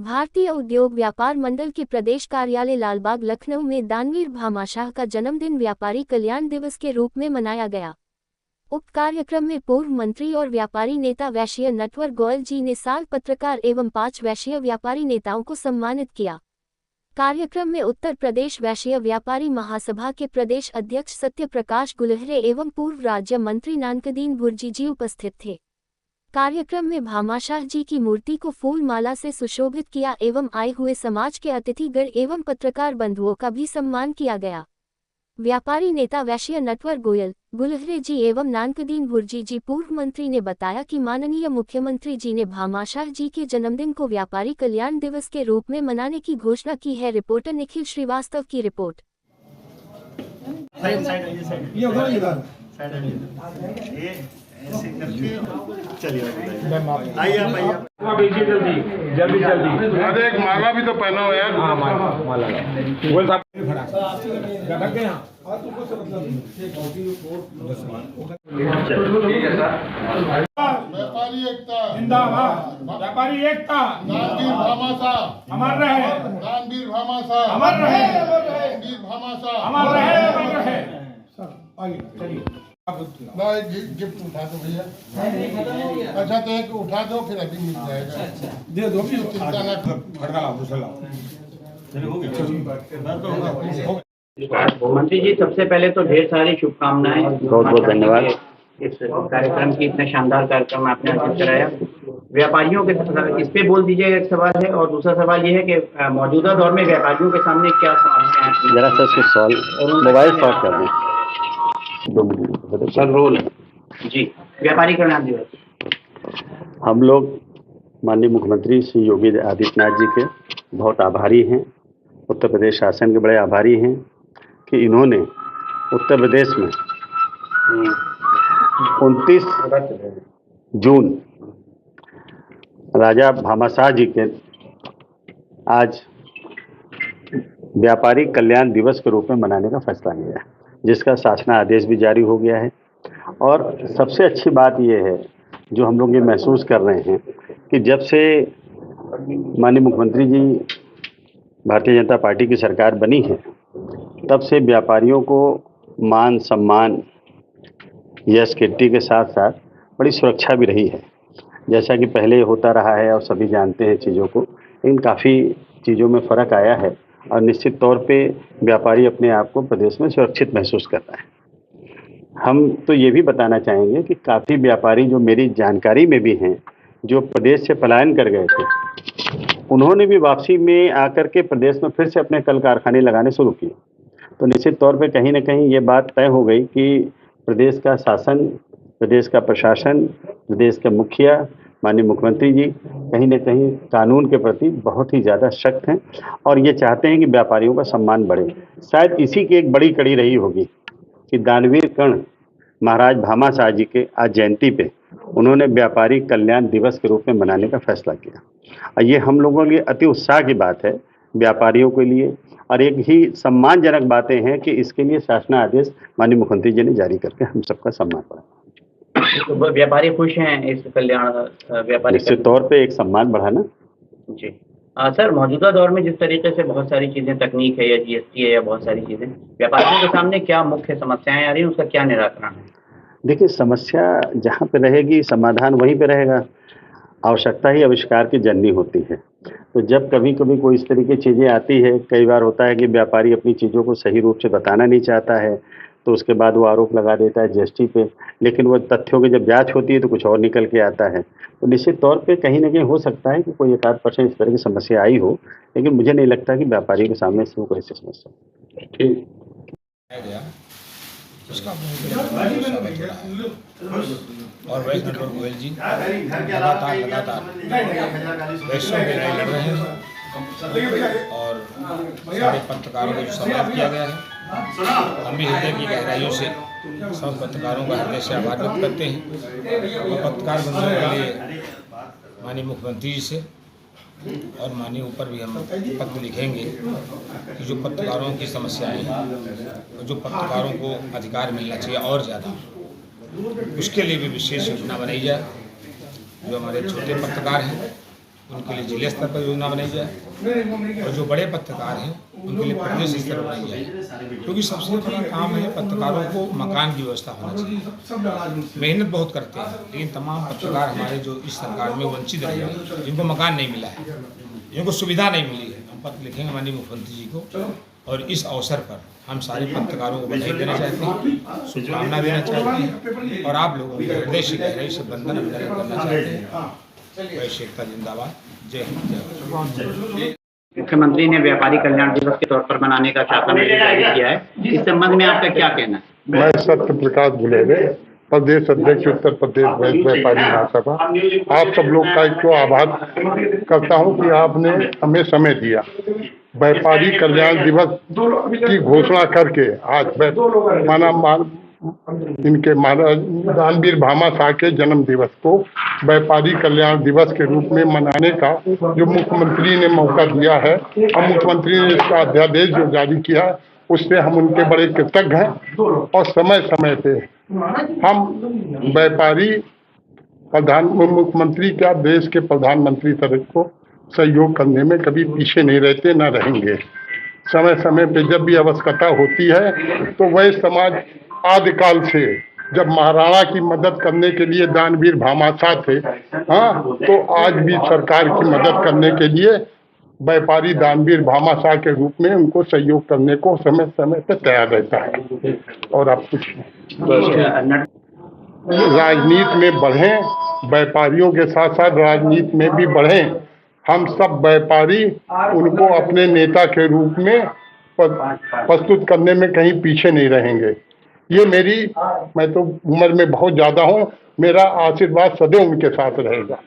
भारतीय उद्योग व्यापार मंडल के प्रदेश कार्यालय लालबाग लखनऊ में दानवीर भामाशाह का जन्मदिन व्यापारी कल्याण दिवस के रूप में मनाया गया। उक्त कार्यक्रम में पूर्व मंत्री और व्यापारी नेता वैश्य नटवर गोयल जी ने साल पत्रकार एवं 5 वैश्य व्यापारी नेताओं को सम्मानित किया। कार्यक्रम में उत्तर प्रदेश वैश्य व्यापारी महासभा के प्रदेश अध्यक्ष सत्य प्रकाश गुलहरे एवं पूर्व राज्य मंत्री नानकदीन भुर्जी जी उपस्थित थे। कार्यक्रम में भामाशाह जी की मूर्ति को फूल माला से सुशोभित किया एवं आए हुए समाज के अतिथिगण एवं पत्रकार बंधुओं का भी सम्मान किया गया। व्यापारी नेता वैश्य नटवर गोयल, गुलहरे जी एवं नानकदीन भुर्जी जी पूर्व मंत्री ने बताया कि माननीय मुख्यमंत्री जी ने भामाशाह जी के जन्मदिन को व्यापारी कल्याण दिवस के रूप में मनाने की घोषणा की है। रिपोर्टर निखिल श्रीवास्तव की रिपोर्ट। जल्दी अरे एक माला भी तो पहना हो यार। हाँ माला व्यापारी एकता जिंदाबाद। व्यापारी एकता दानवीर भामाशाह अमर रहे। दानवीर भामाशाह अमर रहे। दानवीर भामाशाह अमर रहे। आगे चलिए गिफ्ट उठा दो भैया। अच्छा तो एक उठा दो फिर अभी मिल जाएगा। दे दो भी चिंता ना कर। मंत्री जी सबसे पहले तो ढेर सारी शुभकामनाएं। बहुत बहुत धन्यवाद। इस कार्यक्रम की इतने शानदार कार्यक्रम आपने आयोजित कराया। व्यापारियों के इस पे बोल दीजिए एक सवाल है, और दूसरा सवाल ये है कि मौजूदा दौर में व्यापारियों के सामने क्या समस्याएं हैं। जरा सा इसको सॉल्व मोबाइल शॉर्ट कर दें। सर रोल जी व्यापारी कल्याण दिवस। हम लोग माननीय मुख्यमंत्री श्री योगी आदित्यनाथ जी के बहुत आभारी हैं, उत्तर प्रदेश शासन के बड़े आभारी हैं कि इन्होंने उत्तर प्रदेश में 29 जून राजा भामाशाह जी के आज व्यापारी कल्याण दिवस के रूप में मनाने का फैसला लिया है, जिसका शासनादेश भी जारी हो गया है। और सबसे अच्छी बात यह है जो हम लोग ये महसूस कर रहे हैं कि जब से माननीय मुख्यमंत्री जी भारतीय जनता पार्टी की सरकार बनी है, तब से व्यापारियों को मान सम्मान यश कीर्ति के साथ साथ बड़ी सुरक्षा भी रही है। जैसा कि पहले होता रहा है और सभी जानते हैं चीज़ों को, इन काफ़ी चीज़ों में फ़र्क आया है और निश्चित तौर पे व्यापारी अपने आप को प्रदेश में सुरक्षित महसूस करता है। हम तो ये भी बताना चाहेंगे कि काफ़ी व्यापारी जो मेरी जानकारी में भी हैं, जो प्रदेश से पलायन कर गए थे, उन्होंने भी वापसी में आकर के प्रदेश में फिर से अपने कल कारखाने लगाने शुरू किए। तो निश्चित तौर पे कहीं ना कहीं ये बात तय हो गई कि प्रदेश का शासन, प्रदेश का प्रशासन, प्रदेश के मुखिया माननीय मुख्यमंत्री जी कहीं न कहीं कानून के प्रति बहुत ही ज़्यादा सख्त हैं और ये चाहते हैं कि व्यापारियों का सम्मान बढ़े। शायद इसी की एक बड़ी कड़ी रही होगी कि दानवीर कर्ण महाराज भामाशाह जी के आज जयंती पे उन्होंने व्यापारी कल्याण दिवस के रूप में मनाने का फैसला किया। और ये हम लोगों के लिए अति उत्साह की बात है व्यापारियों के लिए, और एक ही सम्मानजनक बातें हैं कि इसके लिए शासनादेश माननीय मुख्यमंत्री जी ने जारी करके हम सबका सम्मान बढ़ा। तो व्यापारी खुश हैं इस कल्याण व्यापारी निश्चित तौर पे एक सम्मान बढ़ा ना जी। सर मौजूदा दौर में जिस तरीके से बहुत सारी चीजें तकनीक है या जीएसटी है या बहुत सारी चीजें, व्यापारियों के सामने क्या मुख्य समस्याएं आ रही हैं, उसका क्या निराकरण है? देखिए, समस्या जहाँ पे रहेगी समाधान वहीं पे रहेगा। आवश्यकता ही आविष्कार की जननी होती है। तो जब कभी कभी कोई इस तरीके की चीज़ें आती है, कई बार होता है कि व्यापारी अपनी चीज़ों को सही रूप से बताना नहीं चाहता है, तो उसके बाद वो आरोप लगा देता है जीएसटी पे, लेकिन वो तथ्यों की जब जांच होती है तो कुछ और निकल के आता है। तो निश्चित तौर पे कहीं ना कहीं हो सकता है कि कोई 1-8% इस तरह की समस्या आई हो, लेकिन मुझे नहीं लगता कि व्यापारी के सामने से कोई ऐसी समस्या। ठीक और वैश्य नटवर गोयल जी लगातार वैश्यों की लड़ाई लड़ रहे हैं और सारे पत्रकारों को जो सम्मान किया गया है, हम भी हृदय की गहराइयों से सब पत्रकारों का हृदय से आभार व्यक्त करते हैं। और पत्रकार बंधुओं के लिए माननीय मुख्यमंत्री जी से और माननीय ऊपर भी हम पत्र लिखेंगे कि जो पत्रकारों की समस्याएं हैं और जो पत्रकारों को अधिकार मिलना चाहिए और ज़्यादा, उसके लिए भी विशेष योजना बनाई जाए। जो हमारे छोटे पत्रकार हैं उनके लिए जिले स्तर पर योजना बनाई जाए और जो बड़े पत्रकार हैं उनके लिए प्रदेश स्तर पर बनाई जाए, क्योंकि सबसे बड़ा काम है पत्रकारों को मकान की व्यवस्था होना चाहिए। मेहनत बहुत करते हैं, लेकिन तमाम पत्रकार हमारे जो इस सरकार में वंचित रहे हैं, जिनको मकान नहीं मिला है, जिनको सुविधा नहीं मिली है, हम पत्र लिखेंगे माननीय मुख्यमंत्री जी को और इस अवसर पर हम सारे पत्रकारों को बधाई देना चाहते हैं, शुभकामना देना चाहते हैं और आप लोगों के हृदय से गहराई से बंधन अभिनंदन करना चाहते हैं। वैश्य एकता जिंदाबाद, जय हिंद, जय भारत। मुख्यमंत्री ने व्यापारी कल्याण दिवस के तौर पर मनाने का शासन जारी किया है, इस संबंध में आपका क्या कहना है? मैं सत्य प्रकाश बुलेरे, प्रदेश अध्यक्ष उत्तर प्रदेश व्यापारी महासभा, आप सब लोग का एक आभार करता हूं कि आपने हमें समय दिया। व्यापारी कल्याण दिवस की घोषणा करके आज इनके महाराज दानवीर भामा शाह के जन्म दिवस को व्यापारी कल्याण दिवस के रूप में मनाने का जो मुख्यमंत्री ने मौका दिया है और मुख्यमंत्री ने इसका अध्यादेश जो जारी किया उससे हम उनके बड़े कृतज्ञ हैं और समय समय पे हम व्यापारी मुख्यमंत्री क्या देश के प्रधानमंत्री तरह को सहयोग करने में कभी पीछे नहीं रहते, न रहेंगे। समय समय पे जब भी आवश्यकता होती है तो वह समाज आदिकाल से जब महाराणा की मदद करने के लिए दानवीर भामा शाह थे, हाँ, तो आज भी सरकार की मदद करने के लिए व्यापारी दानवीर भामा शाह के रूप में उनको सहयोग करने को समय समय पर तैयार रहता है। और आप कुछ राजनीति में बढ़ें, व्यापारियों के साथ साथ राजनीति में भी बढ़ें। हम सब व्यापारी उनको अपने नेता के रूप में प्रस्तुत करने में कहीं पीछे नहीं रहेंगे। ये मैं तो उम्र में बहुत ज़्यादा हूँ, मेरा आशीर्वाद सदैव उनके साथ रहेगा।